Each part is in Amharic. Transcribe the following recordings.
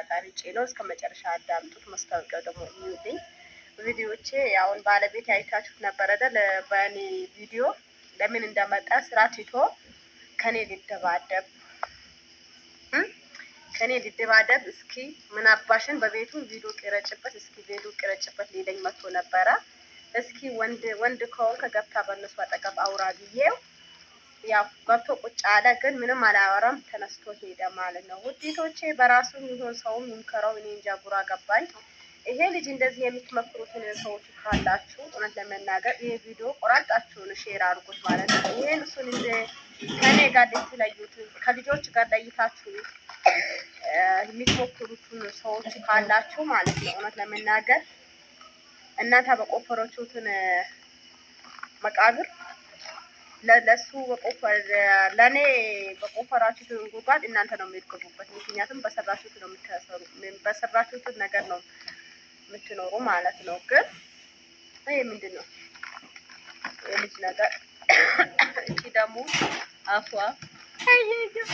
ቀርጬ ነው። እስከ መጨረሻ አዳምጡት። ማስታወቂያው ደግሞ የሚውልኝ ቪዲዮቼ አሁን ባለቤት አይታችሁት ነበር አይደል? በእኔ ቪዲዮ ለምን እንደመጣ ስራ ትቶ ከኔ ሊደባደብ እስኪ ምን አባሽን በቤቱ ቪዲዮ ቅረጭበት፣ እስኪ ቪዲዮ ቅረጭበት ሊለኝ መጥቶ ነበረ። እስኪ ወንድ ከሆንክ ገብታ በእነሱ አጠገብ አውራ ብዬው ያው ገብቶ ቁጭ አለ። ግን ምንም አላወራም፣ ተነስቶ ሄደ ማለት ነው። ውጤቶቼ በራሱ ይሁን ሰውም ይምከረው፣ እኔ እንጃ ጉራ ገባኝ። ይሄ ልጅ እንደዚህ የምትመክሩትን ሰዎች ካላችሁ እውነት ለመናገር ይሄ ቪዲዮ ቆራጣችሁን ሼር አድርጉት ማለት ነው። ይሄን እሱን እንደ ከኔ ጋር ልትለዩት ከልጆች ጋር ለይታችሁ የሚሞክሩትን ሰዎች ካላችሁ ማለት ነው እውነት ለመናገር እናንተ በቆፈሮቹትን መቃብር ለሱ ለኔ በቆፈራችሁት ጉድጓድ እናንተ ነው የምትገቡበት። ምክንያቱም በሰራችሁት ነው የምትሰሩ፣ በሰራችሁት ነገር ነው የምትኖሩ ማለት ነው። ግን ይሄ ምንድን ነው የልጅ ነገር? እቺ ደግሞ አፏ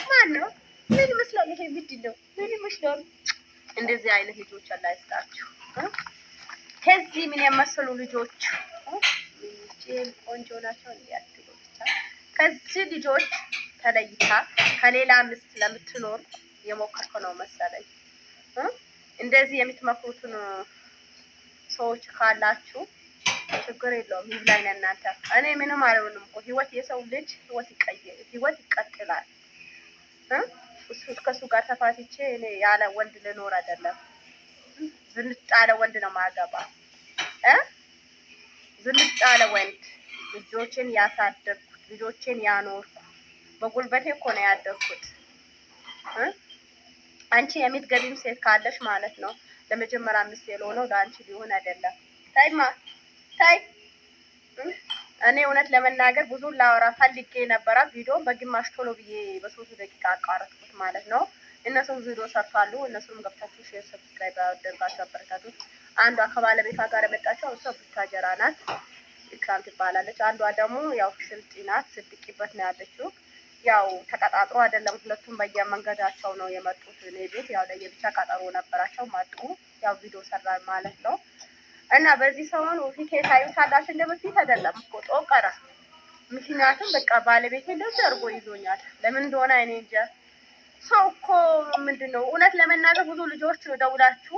ማን ነው? ምን ይመስላል? ይሄ ምንድን ነው? ምን ይመስላል? እንደዚህ አይነት ልጆች አላ ይስጣችሁ። ከዚህ ምን የመሰሉ ልጆች ቆንጆ ናቸው እንዲያትሉ ብቻ። ከዚህ ልጆች ተለይታ ከሌላ ምስት ለምትኖር የሞከርኩ ነው መሰለኝ። እንደዚህ የምትመክሩትን ሰዎች ካላችሁ ችግር የለውም፣ ይብላኝ እናንተ። እኔ ምንም አልሆንም እኮ ህይወት፣ የሰው ልጅ ህይወት ይቀጥላል። እሱ ከሱ ጋር ተፋትቼ እኔ ያለ ወንድ ልኖር አይደለም። ዝንጥ ያለ ወንድ ነው ማገባ፣ ዝንጥ ያለ ወንድ። ልጆችን ያሳደግኩት፣ ልጆችን ያኖርኩ፣ በጉልበቴ እኮ ነው ያደግኩት። አንቺ የምትገቢም ሴት ካለሽ ማለት ነው ለመጀመሪያ ሚስት የሆነው ለአንቺ ሊሆን አይደለም። ታይማ ታይ እኔ እውነት ለመናገር ብዙ ላወራ ፈልጌ ነበረ። ቪዲዮን በግማሽ ቶሎ ብዬ በ3 ደቂቃ አቋረጥኩት ማለት ነው። እነሱም ቪዲዮ ሰርታሉ። እነሱም ገብታችሁ ሼር፣ ሰብስክራይብ አድርጋችሁ አበረታቱት። አንዷ ከባለቤቷ ጋር የመጣችው እሷ ቡታጀራ ናት፣ ኢክራም ትባላለች። አንዷ ደግሞ ያው ስልጤ ናት፣ ስድቂበት ነው ያለችው። ያው ተቀጣጥሮ አይደለም፣ ሁለቱም በየመንገዳቸው ነው የመጡት። እኔ ቤት ያው ለየብቻ ቀጠሮ ነበራቸው፣ መጡ። ያው ቪዲዮ ሰራ ማለት ነው። እና በዚህ ሰሞን ፊቴ ታዩታላችሁ፣ እንደ በፊት አይደለም እኮ ጦቀረ። ምክንያቱም በቃ ባለቤቴ እንደዚህ አድርጎ ይዞኛል። ለምን እንደሆነ እኔ እንጃ። ሰው እኮ ምንድነው እውነት ለመናገር ብዙ ልጆች ደውላችሁ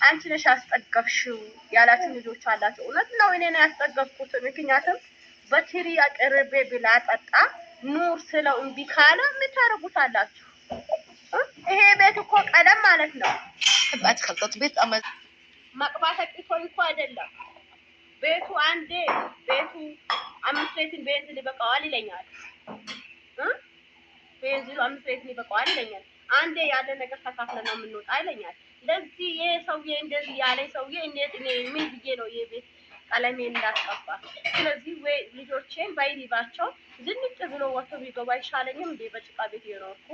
አንቺ ነሽ ያስጠገብሽው ያላችሁ ልጆች አላችሁ። እውነት ነው፣ እኔ ነው ያስጠገብኩት። ምክንያቱም በትሪ አቅርቤ ብላ ጠጣ ኑር ስለው እምቢ ካለ ምን ታረጉታላችሁ? ይሄ ቤት እኮ ቀለም ማለት ነው ባት ከልጦት ቤት መቅባት አቅቶኝ እኮ አይደለም። ቤቱ አንዴ ቤቱ 5 ሌትር ቤንዚን ይበቃዋል ይለኛል። ቤንዚኑ 5 ሌትር ይበቃዋል ይለኛል። አንዴ ያለ ነገር ተካፍለ ነው የምንወጣ ይለኛል። ለዚህ ይሄ ሰውዬ እንደዚህ ያለ ሰውዬ እንዴት እኔ ምን ብዬ ነው የቤት ቀለሜን እንዳስቀባ? ስለዚህ ወይ ልጆቼን ባይሪባቸው ዝንጥ ብሎ ወጥቶ ቢገባ አይሻለኝም እንዴ? በጭቃ ቤት የኖርኩ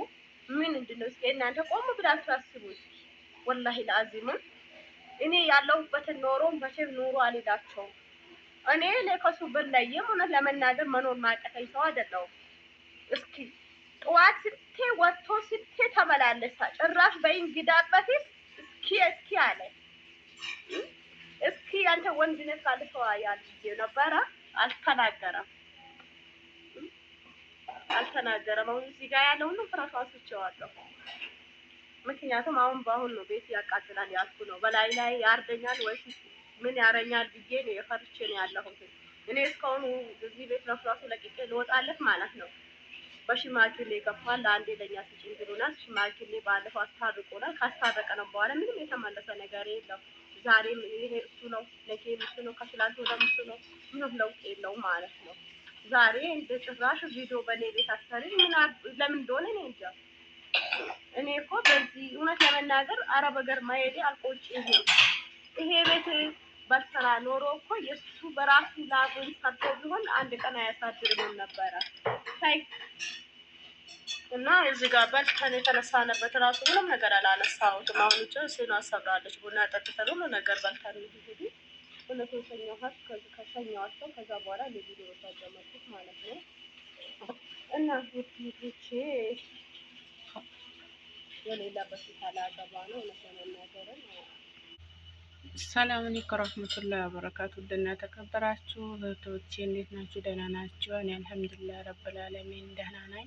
ምን እንደነው? እስኪ እናንተ ቆም ብላችሁ አስቡ። ወላሂ ለአዚም እኔ ያለሁበትን ኖሮ መቼም ኑሮ አልሄዳቸውም። እኔ ለከሱ በላይም እውነት ለመናገር መኖር ማቀተኝ ሰው አይደለሁም። እስኪ ጠዋት ስቴ ወጥቶ ስቴ ተመላለሳ ጭራሽ በእንግዳ በፊት እስኪ አለ እስኪ አንተ ወንድነት ካልተው ያልዬ ነበረ። አልተናገረም። አሁን እዚህ ጋር ያለው ሁሉ ፍራሽ አስቸዋለሁ። ምክንያቱም አሁን በአሁን ነው ቤት ያቃጥላል ያልኩ ነው። በላይ ላይ ያርደኛል ወይስ ምን ያረኛል ብዬ ነው የፈርቼ ነው ያለሁት። እኔ እስካሁን እዚህ ቤት ለፍራሱ ለቅቄ ልወጣለት ማለት ነው። በሽማግሌ ገፋል አንዴ ለኛ ሲጭን ብሎናል። ሽማግሌ ባለፈው አስታርቆናል። ካስታረቀን በኋላ ምንም የተመለሰ ነገር የለም። ዛሬም ይሄ እሱ ነው፣ ነገ እሱ ነው፣ ከትላንት ወደ እሱ ነው። ምንም ለውጥ የለውም ማለት ነው። ዛሬ እንደ ጭራሽ ቪዲዮ በኔ ቤት አሰሪ ለምን እንደሆነ እኔ እንጃ። እኔ እኮ በዚህ እውነት ለመናገር አረብ ሀገር ማሄዴ አልቆጭም። ይሄ ቤት በስራ ኖሮ እኮ የሱ በራሱ ላቡን ሰርቶ ቢሆን አንድ ቀን አያሳድርም ነበረ። ሳይ እና እዚህ ጋር በልተን የተነሳንበት ራሱ ምንም ነገር አላነሳሁትም። አሁን እጭ ስና ሰብራለች ቡና ጠጥተን ሁሉ ነገር በልተን ይሄዱ ሁለቱን ሸኛኋት። ከሸኛኋቸው ከዛ በኋላ ለዚህ ነው ታጀመርኩት ማለት ነው። እና ውጤቶቼ የሌላ በሽታ ላገባ ነው ለሰነና ሰላም አለይኩም ወራህመቱላሂ ወበረካቱ። ደህና ተከበራችሁ እህቶቼ እንዴት ናችሁ? ደህና ናችሁ? እኔ አልሐምዱሊላህ ረብል ዓለሚን ደህና ነኝ።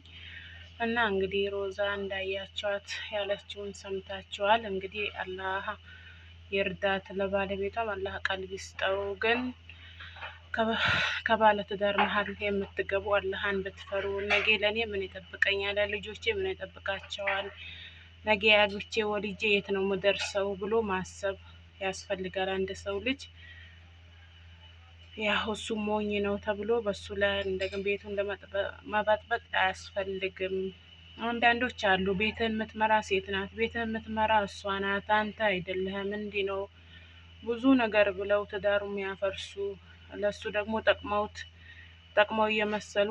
እና እንግዲህ ሮዛ እንዳያቸዋት ያለችውን ሰምታችኋል። እንግዲህ አላህ ይርዳት፣ ለባለቤቷም አላህ ቀልብ ይስጠው። ግን ከባለ ትዳር መሀል የምትገቡ አላህን ብትፈሩ፣ ነገ ለእኔ ምን ይጠብቀኛል፣ ልጆቼ ምን ይጠብቃቸዋል፣ ነገ አግብቼ ወልጄ የት ነው የምደርሰው ብሎ ማሰብ ያስፈልጋል። አንድ ሰው ልጅ ያው እሱ ሞኝ ነው ተብሎ በሱ ላይ እንደግን ቤቱን ለመበጥበጥ አያስፈልግም። አንዳንዶች አሉ ቤትን የምትመራ ሴት ናት፣ ቤትን የምትመራ እሷ ናት፣ አንተ አይደለህም፣ እንዲህ ነው ብዙ ነገር ብለው ትዳሩ የሚያፈርሱ ለሱ ደግሞ ጠቅመው እየመሰሉ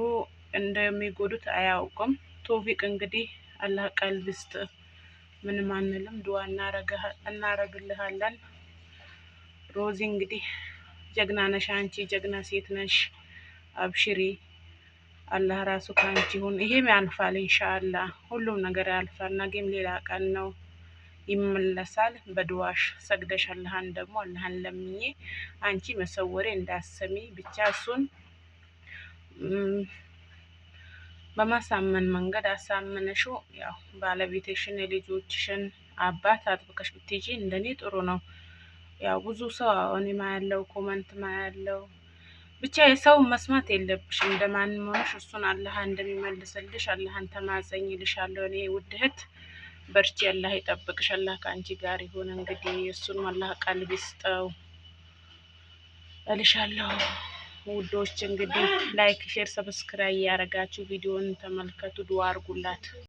እንደሚጎዱት አያውቅም። ቶፊቅ እንግዲህ አላህ ቀልብ ይስጥ። ምንም አንልም፣ ዱዓ እናረግልሃለን። ሮዚ እንግዲህ ጀግና ነሽ፣ አንቺ ጀግና ሴት ነሽ። አብሽሪ፣ አላህ ራሱ ከአንቺ ይሁን። ይሄም ያልፋል ኢንሻአላህ፣ ሁሉም ነገር ያልፋል። ነገም ሌላ ቀን ነው፣ ይመለሳል። በዱዋሽ ሰግደሽ አላህን ደግሞ አላህን ለምኜ አንቺ መሰወሬ እንዳሰሚ ብቻ እሱን በማሳመን መንገድ አሳምነሹ ያው ባለቤትሽን የልጆችሽን አባት አጥብቀሽ ብትይጂ እንደኔ ጥሩ ነው። ያው ብዙ ሰው እኔ ማያለው ኮመንት ማያለው ብቻ የሰው መስማት የለብሽም። እንደማንም ሆነሽ እሱን አላህ እንደሚመልስልሽ አላህን ተማጸኝ ይልሻለሁ። እኔ ውድ እህት በርቺ፣ አላህ ይጠብቅሽ፣ አላህ ከአንቺ ጋር ይሁን። እንግዲህ እሱን አላህ ቀልብ ይስጠው እልሻለሁ። ውዶች እንግዲህ ላይክ፣ ሼር፣ ሰብስክራይብ ያደረጋችሁ ቪዲዮን ተመልከቱ፣ ዱአ አድርጉላት።